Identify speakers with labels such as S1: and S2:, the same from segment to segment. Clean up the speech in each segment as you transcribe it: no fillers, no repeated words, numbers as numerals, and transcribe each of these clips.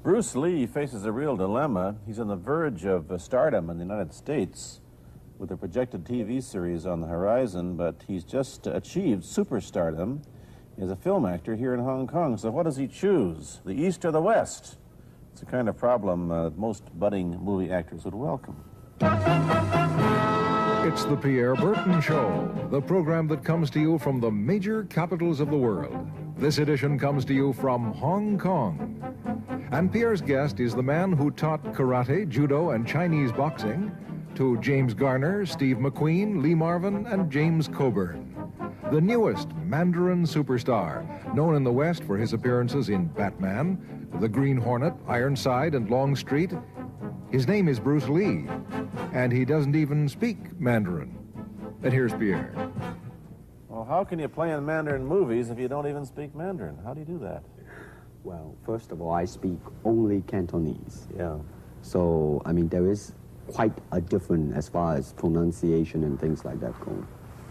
S1: Bruce Lee faces a real dilemma. He's on the verge of stardom in the United States with a projected TV series on the horizon, but he's just achieved superstardom as a film actor here in Hong Kong. So what does he choose, the East or the West? It's the kind of problem most budding movie actors would welcome.
S2: It's the Pierre Berton Show, the program that comes to you from the major capitals of the world. This edition comes to you from Hong Kong. And Pierre's guest is the man who taught karate, judo, and Chinese boxing to James Garner, Steve McQueen, Lee Marvin, and James Coburn. The newest Mandarin superstar, known in the West for his appearances in Batman, The Green Hornet, Ironside, and Longstreet. His name is Bruce Lee, and he doesn't even speak Mandarin. And here's Pierre.
S1: Well, how can you play in Mandarin movies if you don't even speak Mandarin? How do you do that?
S3: Well, first of all, I speak only Cantonese.
S1: Yeah.
S3: So, I mean, there is quite a difference as far as pronunciation and things like that go.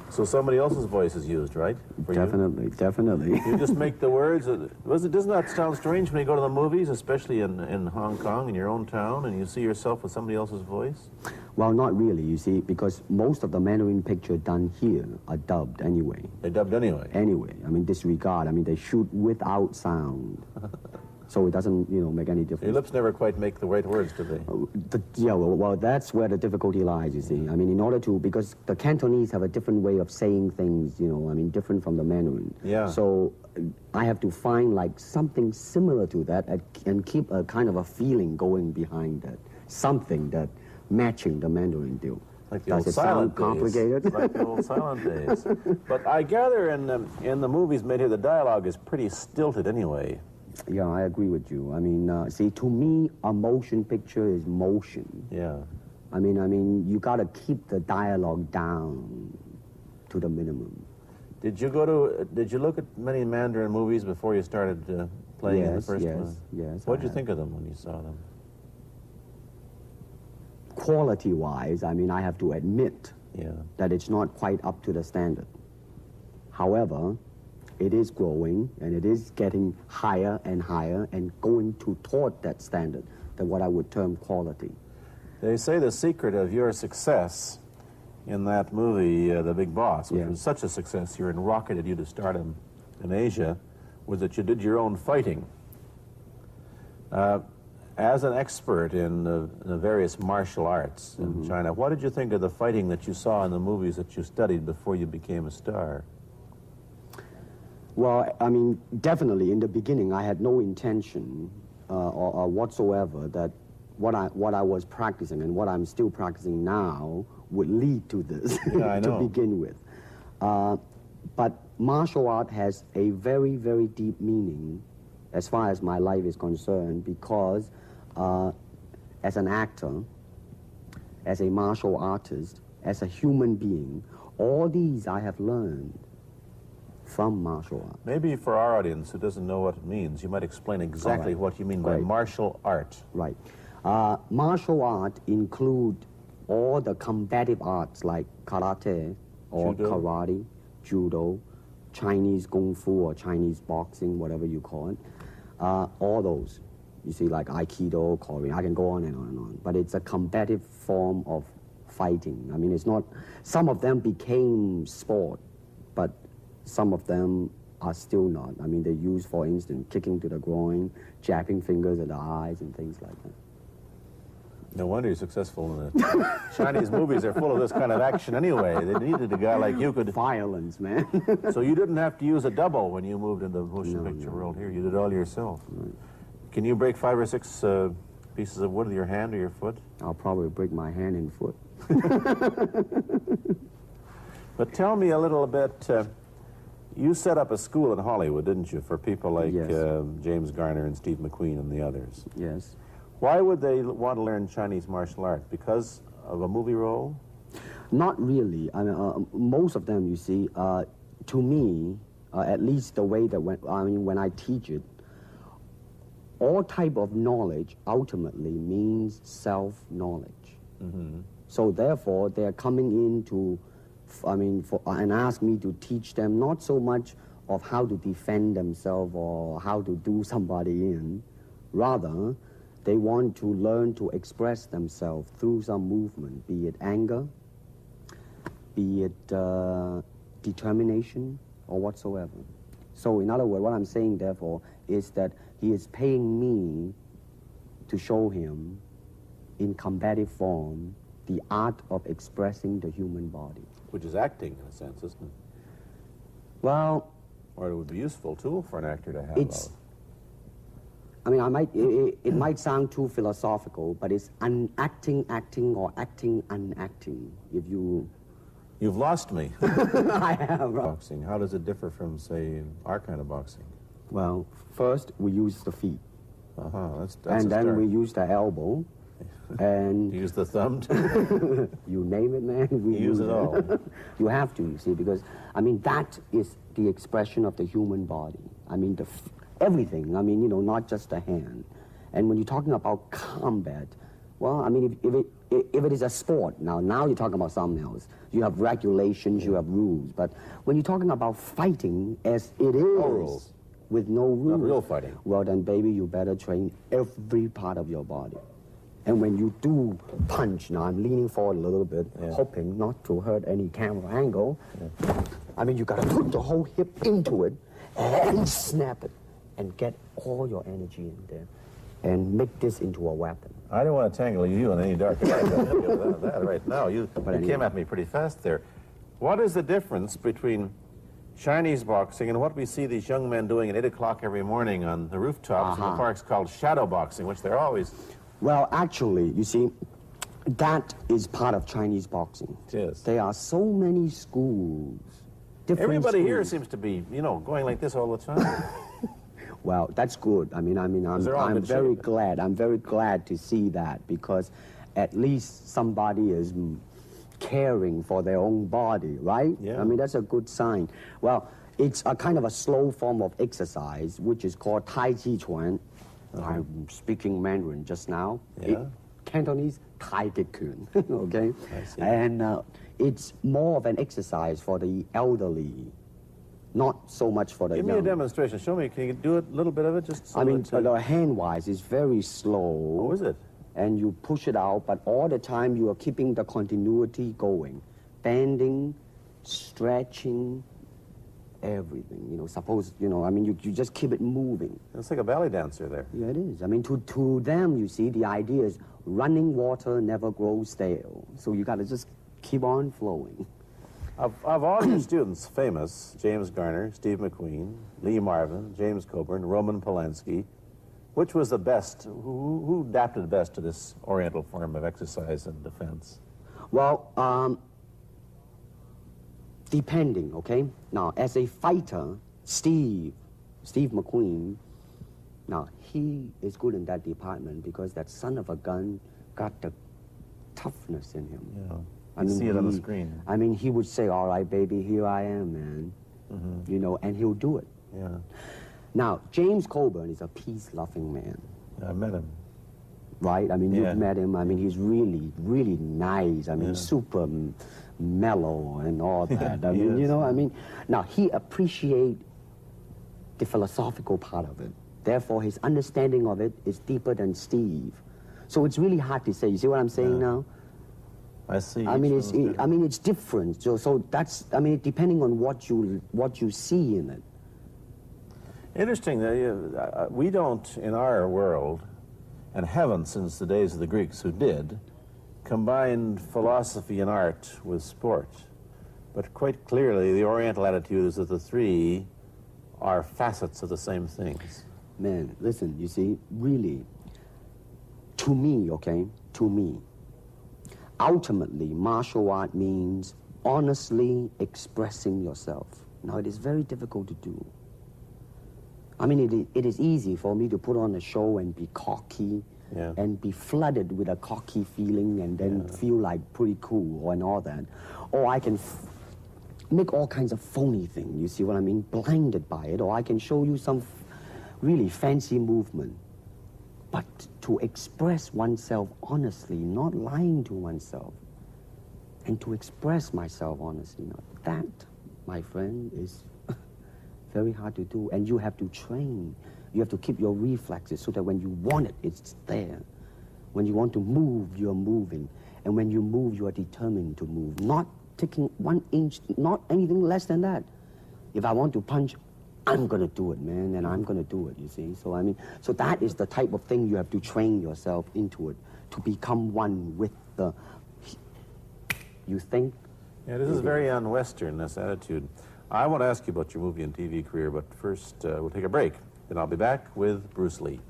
S1: So somebody else's voice is used, right? For
S3: Definitely, definitely.
S1: You just make the words. Doesn't that sound strange when you go to the movies, especially in Hong Kong, in your own town, and you see yourself with somebody else's voice?
S3: Well, not really, you see, because most of the Mandarin picture done here are dubbed anyway.
S1: They're dubbed anyway?
S3: Anyway, I mean, disregard. I mean, they shoot without sound. So it doesn't, make any difference.
S1: Your lips never quite make the right words, do they?
S3: Well, that's where the difficulty lies, you see. I mean, in order to, because the Cantonese have a different way of saying things, different from the Mandarin.
S1: Yeah.
S3: So I have to find, like, something similar to that and keep a kind of a feeling going behind that. Something that matching the Mandarin deal.
S1: Like the
S3: Does
S1: old
S3: it
S1: silent
S3: sound complicated?
S1: days. Like the old silent days. But I gather in the movies made here, the dialogue is pretty stilted anyway.
S3: Yeah, I agree with you. I mean, see, to me, a motion picture is motion.
S1: Yeah.
S3: I mean, you got to keep the dialogue down to the minimum.
S1: Did you look at many Mandarin movies before you started playing in the first one?
S3: Yes.
S1: What did you think of them when you saw them?
S3: Quality-wise, I mean, I have to admit that it's not quite up to the standard. However, it is growing, and it is getting higher and higher and going toward that standard, that what I would term quality.
S1: They say the secret of your success in that movie, The Big Boss, which was such a success, you rocketed you to stardom in Asia, was that you did your own fighting. As an expert in the various martial arts in China, what did you think of the fighting that you saw in the movies that you studied before you became a star?
S3: Well, I mean, definitely in the beginning, I had no intention or whatsoever that what I was practicing and what I'm still practicing now would lead to this to begin with. But martial art has a very, very deep meaning as far as my life is concerned, because as an actor, as a martial artist, as a human being, all these I have learned from martial art.
S1: Maybe for our audience who doesn't know what it means, you might explain exactly what you mean by martial art.
S3: Right. Martial art include all the combative arts like karate or karate, judo, Chinese kung fu or Chinese boxing, whatever you call it. All those. You see, like Aikido, Korean, I can go on and on and on. But it's a combative form of fighting. I mean, it's not, some of them became sport, but some of them are still not. I mean, they use, for instance, kicking to the groin, jabbing fingers at the eyes, and things like that.
S1: No wonder you're successful in the Chinese movies. They're full of this kind of action anyway. They needed a guy like you could...
S3: Violence, man.
S1: So you didn't have to use a double when you moved into the motion picture world here. You did it all yourself.
S3: Right.
S1: Can you break 5 or 6 pieces of wood with your hand or your foot?
S3: I'll probably break my hand and foot.
S1: But tell me a little bit... you set up a school in Hollywood, didn't you, for people like James Garner and Steve McQueen and the others?
S3: Yes.
S1: Why would they want to learn Chinese martial arts? Because of a movie role?
S3: Not really. I mean, most of them, you see, to me, at least the way that when I teach it, all type of knowledge ultimately means self-knowledge. So therefore, they're coming in to, and ask me to teach them not so much of how to defend themselves or how to do somebody in, Rather, they want to learn to express themselves through some movement, be it anger, be it determination, or whatsoever. So in other words, what I'm saying, therefore, is that he is paying me to show him in combative form the art of expressing the human body.
S1: Which is acting, in a sense, isn't it?
S3: Well,
S1: Or it would be a useful tool for an actor to have.
S3: it's, I mean, it might sound too philosophical, but it's unacting acting or acting unacting, if you...
S1: You've lost me.
S3: I have.
S1: Boxing, how does it differ from, say, our kind of boxing?
S3: Well, first we use the feet,
S1: That's
S3: and
S1: a
S3: then
S1: start.
S3: we use the elbow, and
S1: Use the thumb too?
S3: you name it, man. We
S1: Use it all.
S3: You have to, you see, because, I mean, that is the expression of the human body. I mean, everything, I mean, you know, not just the hand. And when you're talking about combat, well, I mean, if it is a sport, now you're talking about something else. You have regulations, you have rules. But when you're talking about fighting as it is,
S1: rules.
S3: with no rules.
S1: Not real fighting.
S3: Well, then, baby, you better train every part of your body. And when you do punch, now I'm leaning forward a little bit, hoping not to hurt any camera angle. I mean, you gotta put the whole hip into it and snap it and get all your energy in there and make this into a weapon.
S1: I don't want to tangle you in any dark path. that right now. You
S3: anyway.
S1: came at me pretty fast there. What is the difference between Chinese boxing and what we see these young men doing at 8 o'clock every morning on the rooftops in the parks called shadow boxing, which they're always...
S3: Well, actually, you see, that is part of Chinese boxing.
S1: It is.
S3: There are so many schools. Different
S1: Everybody here
S3: schools.
S1: seems to be, you know, going like this all the time.
S3: Well, that's good.
S1: They're all
S3: I'm
S1: in good
S3: very
S1: shape.
S3: glad. I'm very glad to see that, because at least somebody is caring for their own body, right?
S1: Yeah.
S3: I mean, that's a good sign. Well, it's a kind of a slow form of exercise, which is called Tai Chi Chuan. I'm speaking Mandarin just now.
S1: Yeah.
S3: Cantonese, Tai Chi Kun, okay?
S1: I see.
S3: And it's more of an exercise for the elderly, not so much for the
S1: Give
S3: young.
S1: me a demonstration. Show me. Can you do it a little bit of it? Just so
S3: I mean,
S1: that,
S3: the hand-wise is very slow.
S1: Oh, is it?
S3: And you push it out, but all the time you are keeping the continuity going. Bending, stretching, everything. You know, suppose, you know, I mean, you just keep it moving.
S1: It's like a ballet dancer there.
S3: Yeah, it is. I mean, to them, you see, the idea is running water never grows stale. So you got to just keep on flowing.
S1: Of all your students, famous, James Garner, Steve McQueen, Lee Marvin, James Coburn, Roman Polanski, which was the best? Who adapted best to this Oriental form of exercise and defense?
S3: Well, depending, okay? Now, as a fighter, Steve McQueen, now, he is good in that department because that son of a gun got the toughness in him.
S1: Yeah.
S3: I
S1: You
S3: mean,
S1: see it on the screen.
S3: I mean, he would say, all right, baby, here I am, man. You know, and he'll do it.
S1: Yeah.
S3: Now, James Coburn is a peace-loving man,
S1: I met him.
S3: right? I mean,
S1: Yeah.
S3: you've met him. I mean, he's really, really nice. I mean, super mellow and all that. I
S1: He
S3: mean, you
S1: is.
S3: know, I mean, now, he appreciates the philosophical part of it. Therefore, his understanding of it is deeper than Steve. So it's really hard to say. You see what I'm saying now?
S1: I see.
S3: I mean,
S1: each
S3: it's
S1: one's different.
S3: I mean, it's different. So that's, I mean, depending on what you see in it.
S1: Interesting that we don't, in our world, and haven't since the days of the Greeks who did, combine philosophy and art with sport. But quite clearly, the Oriental attitude is that the three are facets of the same things.
S3: Man, listen, you see, really, to me, okay, to me, ultimately, martial art means honestly expressing yourself. Now, it is very difficult to do. I mean, it is easy for me to put on a show and be cocky and be flooded with a cocky feeling and then feel like pretty cool and all that. Or I can make all kinds of phony things, you see what I mean? Blinded by it. Or I can show you some really fancy movement. But to express oneself honestly, not lying to oneself, and to express myself honestly, now that, my friend, is very hard to do. And you have to train You have to keep your reflexes so that when you want it, it's there. When you want to move, you're moving. And when you move, you are determined to move. Not taking 1 inch, not anything less than that. If I want to punch, I'm going to do it, man, and I'm going to do it, you see. So, I mean, so that is the type of thing you have to train yourself into it, to become one with the, you think.
S1: Yeah, this is very un-Western, this attitude. I want to ask you about your movie and TV career, but first we'll take a break. Then I'll be back with Bruce Lee.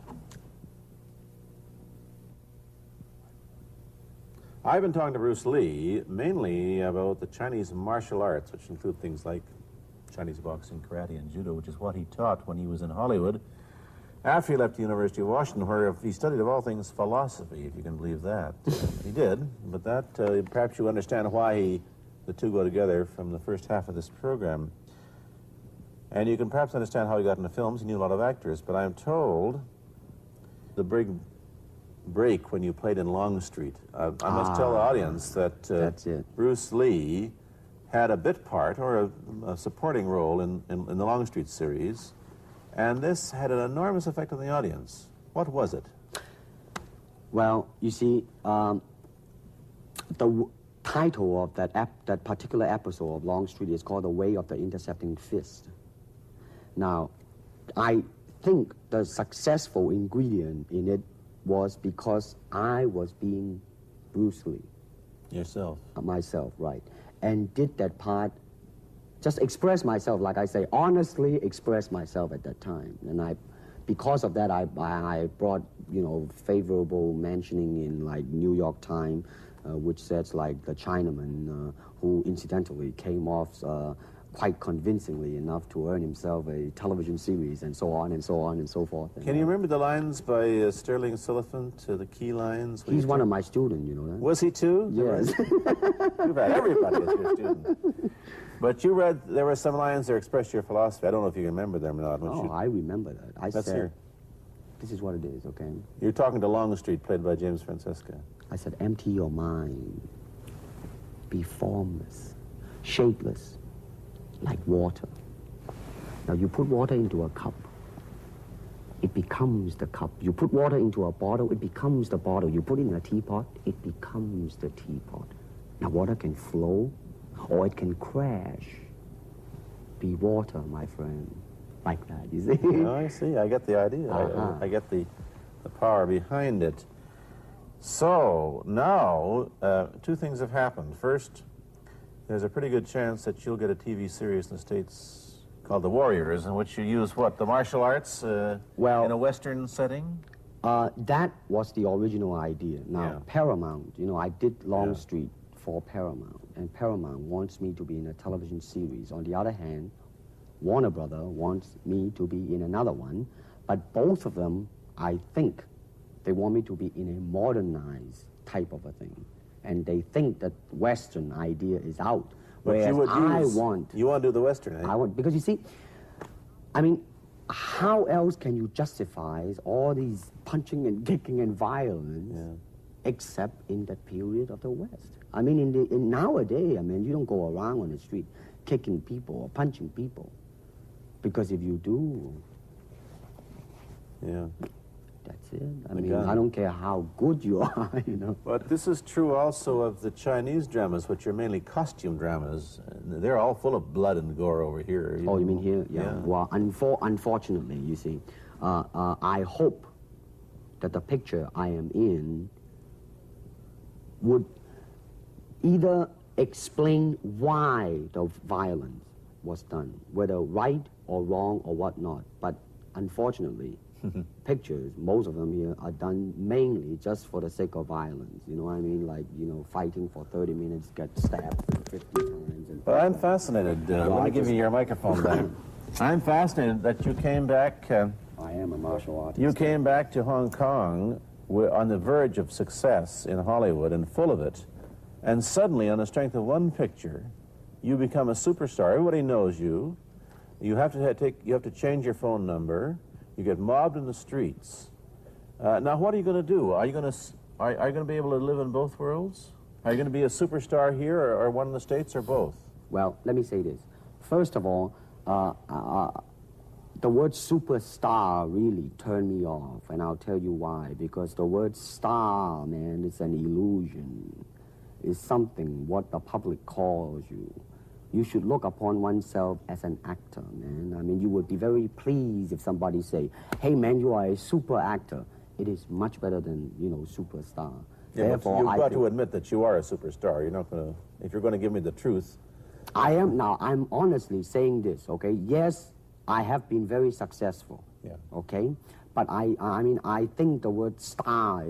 S1: I've been talking to Bruce Lee mainly about the Chinese martial arts, which include things like Chinese boxing, karate, and judo, which is what he taught when he was in Hollywood. After he left the University of Washington, where he studied, of all things, philosophy, if you can believe that. He did, but that, perhaps you understand why the two go together from the first half of this program. And you can perhaps understand how he got into films. He knew a lot of actors, but I'm told the big break when you played in Longstreet. I must tell the audience that
S3: That's it.
S1: Bruce Lee had a bit part or a supporting role in the Longstreet series, and this had an enormous effect on the audience. What was it?
S3: Well, you see, the title of that particular episode of Longstreet is called The Way of the Intercepting Fist. Now, I think the successful ingredient in it was because I was being Bruce Lee.
S1: Yourself.
S3: Myself, right. And did that part, just express myself, like I say, honestly express myself at that time. And because of that, I brought, you know, favorable mentioning in, like, New York Times, which says, like, the Chinaman, who incidentally came off quite convincingly enough to earn himself a television series, and so on and so on and so forth.
S1: Can you remember the lines by Sterling Sullivan, the key lines?
S3: He's one of my students, you know that?
S1: Was he too?
S3: Yes.
S1: Too bad. Everybody is your student. But you read, there were some lines that expressed your philosophy. I don't know if you remember them or not.
S3: Oh, I remember that. I
S1: Let's
S3: said,
S1: hear.
S3: this is what it is, okay?
S1: You're talking to Longstreet, played by James Francesca.
S3: I said, empty your mind. Be formless, shapeless, like water. Now, you put water into a cup, it becomes the cup. You put water into a bottle, it becomes the bottle. You put it in a teapot, it becomes the teapot. Now, water can flow, or it can crash. Be water, my friend. Like that, you see?
S1: Oh, I see. I get the idea. I get the power behind it. So, now, two things have happened. First, there's a pretty good chance that you'll get a TV series in the States called The Warriors, in which you use, what, the martial arts
S3: well,
S1: in a Western setting?
S3: That was the original idea. Now,
S1: Yeah.
S3: Paramount, you know, I did Longstreet for Paramount, and Paramount wants me to be in a television series. On the other hand, Warner Brother wants me to be in another one, but both of them, I think, they want me to be in a modernized type of a thing. And they think that Western idea is out.
S1: But
S3: Whereas
S1: you would you want to do the Western, eh?
S3: I want, because you see, I mean, how else can you justify all these punching and kicking and violence except in that period of the West? I mean, in nowadays, I mean, you don't go around on the street kicking people or punching people. Because if you do, that's it. I mean, I don't care how good you are, you know.
S1: But this is true also of the Chinese dramas, which are mainly costume dramas. They're all full of blood and gore over here.
S3: You mean here? Yeah. Well, unfortunately, you see, I hope that the picture I am in would either explain why the violence was done, whether right or wrong or whatnot. But unfortunately, pictures, most of them here, are done mainly just for the sake of violence. You know what I mean? Like, you know, fighting for 30 minutes, get stabbed 50 times. And
S1: well, I'm fascinated. Let me give you your microphone back. I'm fascinated that you came back.
S3: I am a martial artist.
S1: You came back to Hong Kong on the verge of success in Hollywood and full of it. And suddenly, on the strength of one picture, you become a superstar. Everybody knows you. You have to change your phone number. You get mobbed in the streets. Now, what are you going to do? Are you going to be able to live in both worlds? Are you going to be a superstar here, or one in the States, or both?
S3: Well, let me say this. First of all, The word superstar really turned me off, and I'll tell you why. Because the word star, man, is an illusion. It's something what the public calls you. You should look upon oneself as an actor, man. I mean, you would be very pleased if somebody say, hey, man, you are a super actor. It is much better than, you know, superstar.
S1: Yeah,
S3: Therefore,
S1: but you've got
S3: think
S1: to admit that you are a superstar. You're not going to, if you're going to give me the truth.
S3: I am now. I'm honestly saying this, okay? Yes, I have been very successful.
S1: Yeah.
S3: Okay? But I mean, I think the word star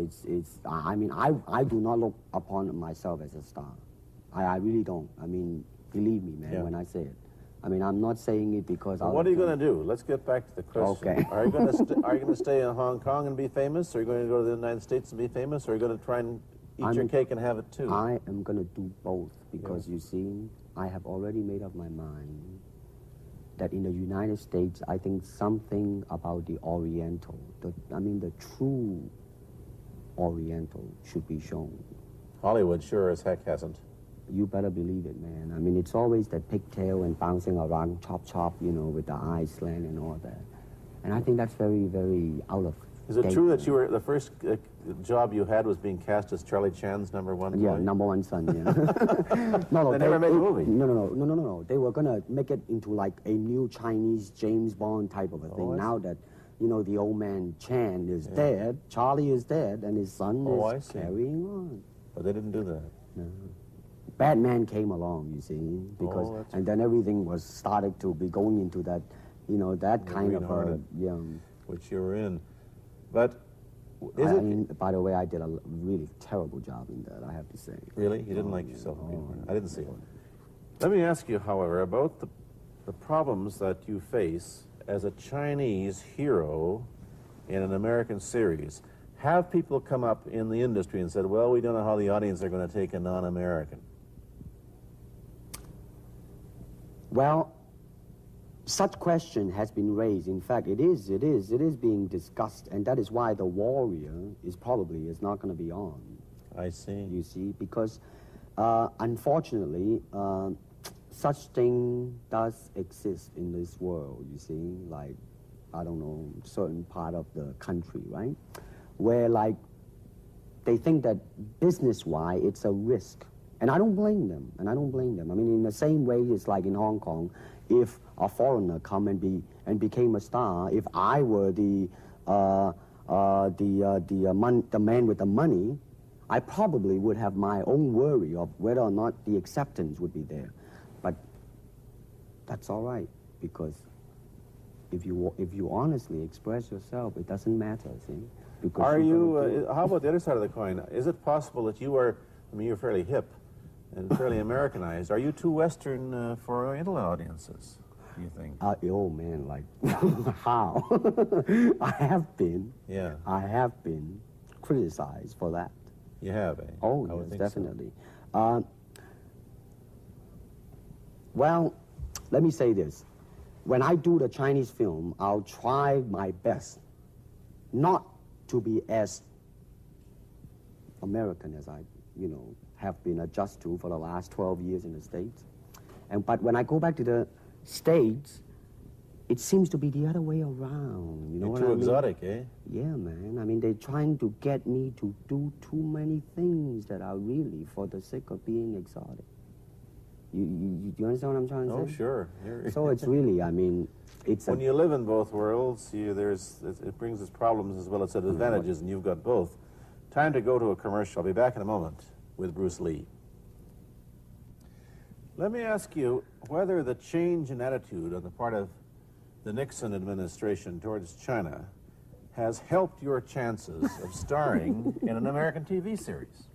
S3: I mean, I do not look upon myself as a star. I really don't. I mean, believe me, man, when I say it. I mean, I'm not saying it because
S1: What are you going to do? Let's get back to the question.
S3: Okay.
S1: Are you going to stay in Hong Kong and be famous? Or are you going to go to the United States and be famous? Or are you going to try and eat your cake and have it too?
S3: I am going to do both because, you see, I have already made up my mind that in the United States, I think something about the Oriental, the true Oriental should be shown.
S1: Hollywood sure as heck hasn't.
S3: You better believe it, man. I mean, it's always that pigtail and bouncing around, chop, you know, with the eyes slant and all that. And I think that's very, very out of
S1: Is it
S3: date,
S1: true that
S3: man.
S1: you were the first job you had was being cast as Charlie Chan's number one
S3: Yeah,
S1: boy?
S3: number one son, yeah. No,
S1: They never made a movie.
S3: No. They were gonna make it into like a new Chinese James Bond type of a thing.
S1: I see.
S3: Now that, you know, the old man Chan is dead, Charlie is dead, and his son
S1: I
S3: is
S1: see.
S3: carrying on.
S1: But they didn't do that.
S3: Batman came along, you see, because,
S1: that's
S3: and then everything was started to be going into that, you know, that kind of a,
S1: Green-hearted. Which you were in. But
S3: I mean, by the way, I did a really terrible job in that, I have to say.
S1: Really? You didn't like yourself being there? I didn't see it. Let me ask you, however, about the problems that you face as a Chinese hero in an American series. Have people come up in the industry and said, well, we don't know how the audience are going to take a non-American?
S3: Well, such question has been raised. In fact, it is being discussed, and that is why The Warrior is not going to be on.
S1: I see.
S3: You see, because unfortunately, such thing does exist in this world. You see, like, I don't know, certain part of the country, right, where like they think that business-wise it's a risk. And I don't blame them, I mean, in the same way, it's like in Hong Kong, if a foreigner come and became a star, if I were the man with the money, I probably would have my own worry of whether or not the acceptance would be there. But that's all right, because if you honestly express yourself, it doesn't matter, see? Because
S1: Are
S3: you're gonna do
S1: you, how about the other side of the coin? Is it possible that you are, I mean, you're fairly hip and fairly Americanized. Are you too Western for Oriental audiences, do you think?
S3: Oh man, like, how? I have been criticized for that.
S1: You have, eh?
S3: Oh,
S1: I would
S3: yes,
S1: think
S3: definitely. Well, let me say this. When I do the Chinese film, I'll try my best not to be as American as I, you know, have been adjusted to for the last 12 years in the States. But when I go back to the States, it seems to be the other way around. You know
S1: You're
S3: what
S1: too
S3: I mean?
S1: exotic, eh?
S3: Yeah, man. I mean, they're trying to get me to do too many things that are really for the sake of being exotic. You understand what I'm trying to say?
S1: Oh, sure.
S3: So it's really, I mean, it's
S1: when you live in both worlds, it brings its problems as well as its advantages, and you've got both. Time to go to a commercial. I'll be back in a moment with Bruce Lee. Let me ask you whether the change in attitude on the part of the Nixon administration towards China has helped your chances of starring in an American TV series.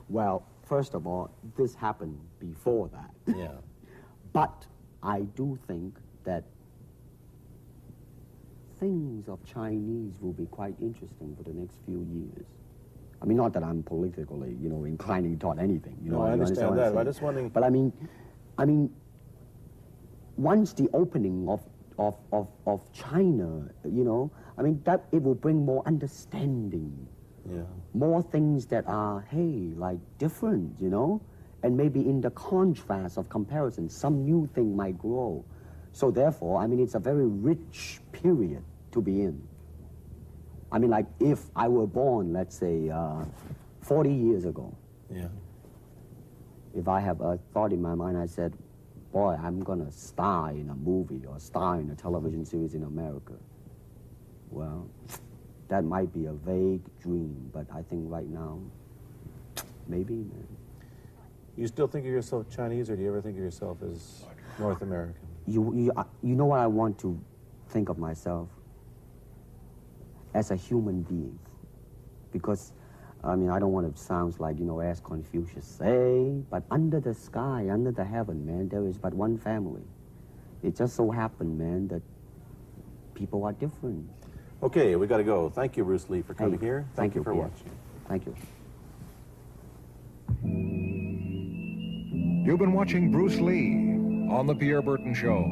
S3: Well, first of all, this happened before that.
S1: Yeah.
S3: But I do think that things of Chinese will be quite interesting for the next few years. I mean, not that I'm politically, you know, inclining toward anything. You know,
S1: I understand
S3: what
S1: that.
S3: I'm
S1: I'm just wondering.
S3: But I mean, once the opening of China, you know, I mean, that it will bring more understanding.
S1: Yeah.
S3: More things that are, hey, like different, you know? And maybe in the contrast of comparison, some new thing might grow. So therefore, I mean, it's a very rich period to be in. I mean, like if I were born, let's say, 40 years ago,
S1: Yeah.
S3: if I have a thought in my mind, I said, boy, I'm gonna star in a movie or star in a television series in America. Well, that might be a vague dream, but I think right now, maybe, man.
S1: You still think of yourself Chinese, or do you ever think of yourself as North American?
S3: You know what I want to think of myself? As a human being. Because, I mean, I don't want to sound like, you know, as Confucius say, but under the sky, under the heaven, man, there is but one family. It just so happened, man, that people are different.
S1: Okay, we got to go. Thank you, Bruce Lee, for coming
S3: Hey,
S1: here. Thank you for
S3: Pierre.
S1: watching.
S3: Thank you.
S2: You've been watching Bruce Lee on The Pierre Burton Show.